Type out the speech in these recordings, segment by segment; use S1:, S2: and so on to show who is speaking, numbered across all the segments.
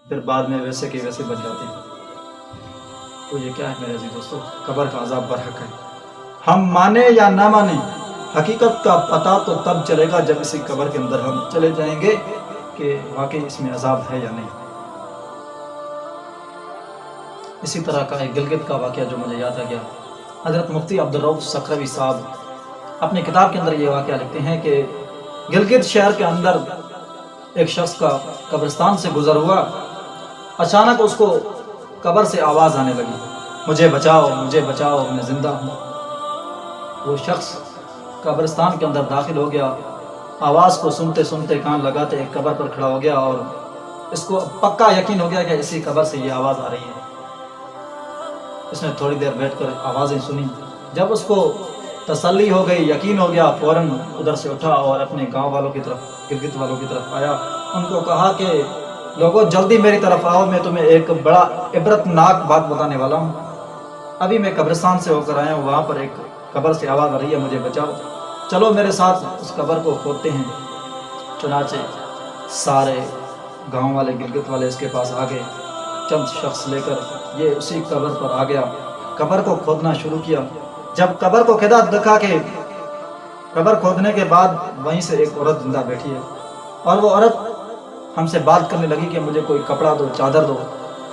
S1: پھر بعد میں ویسے کے ویسے بن جاتے ہیں۔ تو یہ کیا ہے میرے عزیز دوستو؟ قبر کا عذاب برحق ہے۔ ہم مانے یا نہ مانے، حقیقت کا پتہ تو تب چلے گا جب اسی قبر کے اندر ہم چلے جائیں گے کہ واقعی اس میں عذاب ہے یا نہیں۔ اسی طرح کا ایک گلگت کا واقعہ جو مجھے یاد آ گیا، حضرت مفتی عبدالرؤف سکھروی صاحب اپنی کتاب کے اندر یہ واقعہ لکھتے ہیں کہ گلگت شہر کے اندر ایک شخص کا قبرستان سے گزر ہوا، اچانک اس کو قبر سے آواز آنے لگی، مجھے بچاؤ، مجھے بچاؤ، میں زندہ ہوں۔ وہ شخص قبرستان کے اندر داخل ہو گیا، آواز کو سنتے سنتے کان لگاتے ایک قبر پر کھڑا ہو گیا، اور اس کو پکا یقین ہو گیا کہ اسی قبر سے یہ آواز آ رہی ہے۔ اس نے تھوڑی دیر بیٹھ کر آوازیں سنی، جب اس کو تسلی ہو گئی، یقین ہو گیا، فوراً ادھر سے اٹھا اور اپنے گاؤں والوں کی طرف، گلگت والوں کی طرف آیا۔ ان کو کہا کہ لوگوں جلدی میری طرف آؤ، میں تمہیں ایک بڑا عبرت ناک بات بتانے والا ہوں۔ ابھی میں قبرستان سے ہو کر آیا ہوں، وہاں پر ایک قبر سے آواز آ رہی ہے، مجھے بچاؤ، چلو میرے ساتھ اس قبر کو کھودتے ہیں۔ چنانچہ سارے گاؤں والے، گلگت والے اس کے پاس آ گئے، چند شخص لے کر یہ اسی قبر پر آ گیا، قبر کو کھودنا شروع کیا۔ جب قبر کو کھودا، دیکھا کہ قبر کھودنے کے بعد وہیں سے ایک عورت زندہ بیٹھی ہے، اور وہ عورت ہم سے بات کرنے لگی کہ مجھے کوئی کپڑا دو، چادر دو۔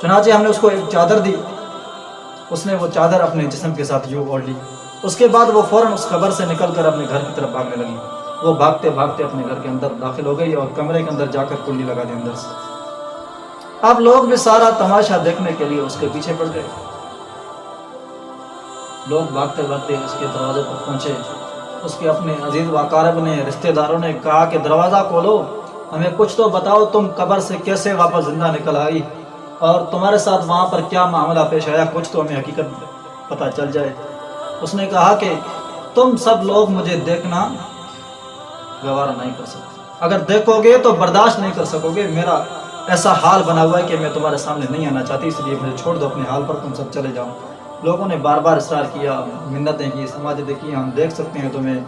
S1: چنانچہ ہم نے اس کو ایک چادر دی، اس نے وہ چادر اپنے جسم کے ساتھ یوں اوڑھ لی۔ اس کے بعد وہ فوراً اس قبر سے نکل کر اپنے گھر کی طرف بھاگنے لگی۔ وہ بھاگتے بھاگتے اپنے گھر کے اندر داخل ہو گئی اور کمرے کے اندر جا کر کنڈی لگا دی اندر سے۔ اب لوگ بھی سارا تماشا دیکھنے کے لیے اس کے پیچھے پڑ گئے۔ لوگ بھاگتے بھاگتے اس کے دروازے پر پہنچے، اس کے اپنے عزیز و اقارب نے، رشتہ داروں نے کہا کہ دروازہ کھولو، ہمیں کچھ تو بتاؤ، تم قبر سے کیسے واپس زندہ نکل آئی اور تمہارے ساتھ وہاں پر کیا معاملہ پیش آیا، کچھ تو ہمیں حقیقت پتہ چل جائے۔ اس نے کہا کہ تم سب لوگ مجھے دیکھنا گوارا نہیں کر سکتے، اگر دیکھو گے تو برداشت نہیں کر سکو گے، میرا ایسا حال بنا ہوا ہے کہ میں تمہارے سامنے نہیں آنا چاہتی، اس لیے مجھے چھوڑ دو اپنے حال پر، تم سب چلے جاؤ۔ لوگوں نے بار بار اصرار کیا، منتیں کی، سماجتیں کی، ہم دیکھ سکتے ہیں تمہیں۔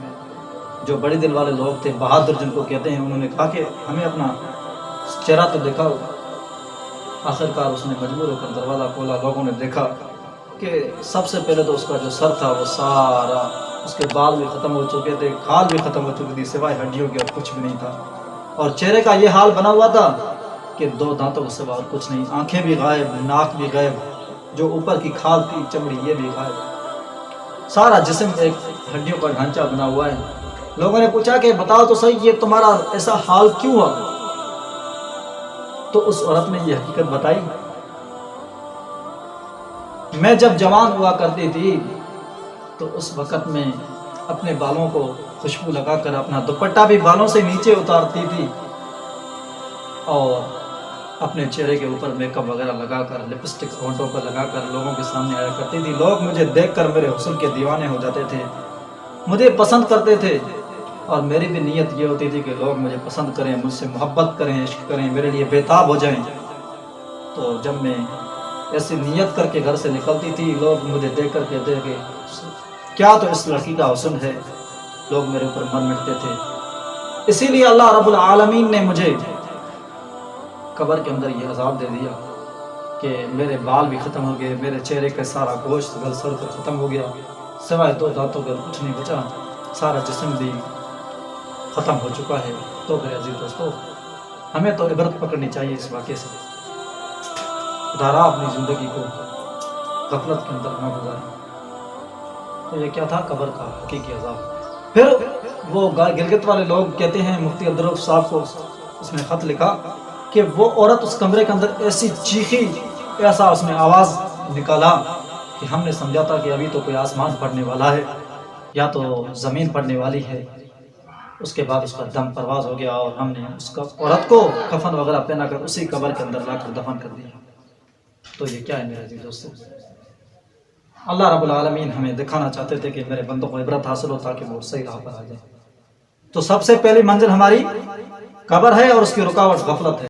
S1: جو بڑے دل والے لوگ تھے، بہادر جن کو کہتے ہیں، انہوں نے کہا کہ ہمیں اپنا چہرہ تو دکھاؤ۔ آخر کار اس نے مجبور ہو کر دروازہ کھولا۔ لوگوں نے دیکھا کہ سب سے پہلے تو اس کا جو سر تھا وہ سارا، اس کے بال بھی ختم ہو چکے تھے، کھال بھی ختم ہو چکی تھی، سوائے ہڈیوں کے اور کچھ بھی نہیں تھا، اور چہرے کا یہ حال بنا ہوا تھا کہ دو دانتوں کے سوا اور کچھ نہیں، آنکھیں بھی غائب، ناک بھی غائب، جو اوپر کی کھال تھی، چمڑی، یہ بھی غائب، سارا جسم ایک ہڈیوں کا ڈھانچہ بنا ہوا ہے۔ لوگوں نے پوچھا کہ بتاؤ تو صحیح، یہ تمہارا ایسا حال کیوں ہوا؟ تو اس عورت نے یہ حقیقت بتائی، میں جب جوان ہوا کرتی تھی تو اس وقت میں اپنے بالوں کو خوشبو لگا کر اپنا دوپٹہ بھی بالوں سے نیچے اتارتی تھی، اور اپنے چہرے کے اوپر میک اپ وغیرہ لگا کر، لپسٹک ہونٹوں پر لگا کر لوگوں کے سامنے آیا کرتی تھی۔ لوگ مجھے دیکھ کر میرے حسن کے دیوانے ہو جاتے تھے، مجھے پسند کرتے تھے، اور میری بھی نیت یہ ہوتی تھی کہ لوگ مجھے پسند کریں، مجھ سے محبت کریں، عشق کریں، میرے لیے بےتاب ہو جائیں۔ تو جب میں ایسی نیت کر کے گھر سے نکلتی تھی، لوگ مجھے دیکھ کر کہتے کہ کیا تو اس لڑکی کا حسن ہے، لوگ میرے اوپر مر مٹتے تھے۔ اسی لیے اللہ رب العالمین نے مجھے قبر کے اندر یہ عذاب دے دیا کہ میرے بال بھی ختم ہو گئے، میرے چہرے کا سارا گوشت گل سڑ کر ختم ہو گیا، سوائے دو دانتوں کا کچھ نہیں بچا، سارا جسم بھی ختم ہو چکا ہے۔ تو میرے عزیز دوستو، ہمیں تو عبرت پکڑنی چاہیے اس واقعے سے، ادھارا اپنی زندگی کو غفلت کے اندر نہ گزاریں۔ تو یہ کیا تھا؟ قبر کا حقیقی عذاب۔ پھر وہ گلگت والے لوگ کہتے ہیں، مفتی عبدالرؤف صاحب کو اس نے خط لکھا کہ وہ عورت اس کمرے کے اندر ایسی چیخی، ایسا اس نے آواز نکالا کہ ہم نے سمجھا تھا کہ ابھی تو کوئی آسمان پھٹنے والا ہے یا تو زمین پڑنے والی ہے۔ اس کے بعد اس کا دم پرواز ہو گیا، اور ہم نے اس کا عورت کو کفن وغیرہ پہنا کر اسی قبر کے اندر لا کر دفن کر دیا۔ تو یہ کیا ہے میرے عزیز دوستو؟ اللہ رب العالمین ہمیں دکھانا چاہتے تھے کہ میرے بندوں کو عبرت حاصل ہو تاکہ وہ صحیح راہ پر آ جائیں۔ تو سب سے پہلی منزل ہماری قبر ہے، اور اس کی رکاوٹ غفلت ہے۔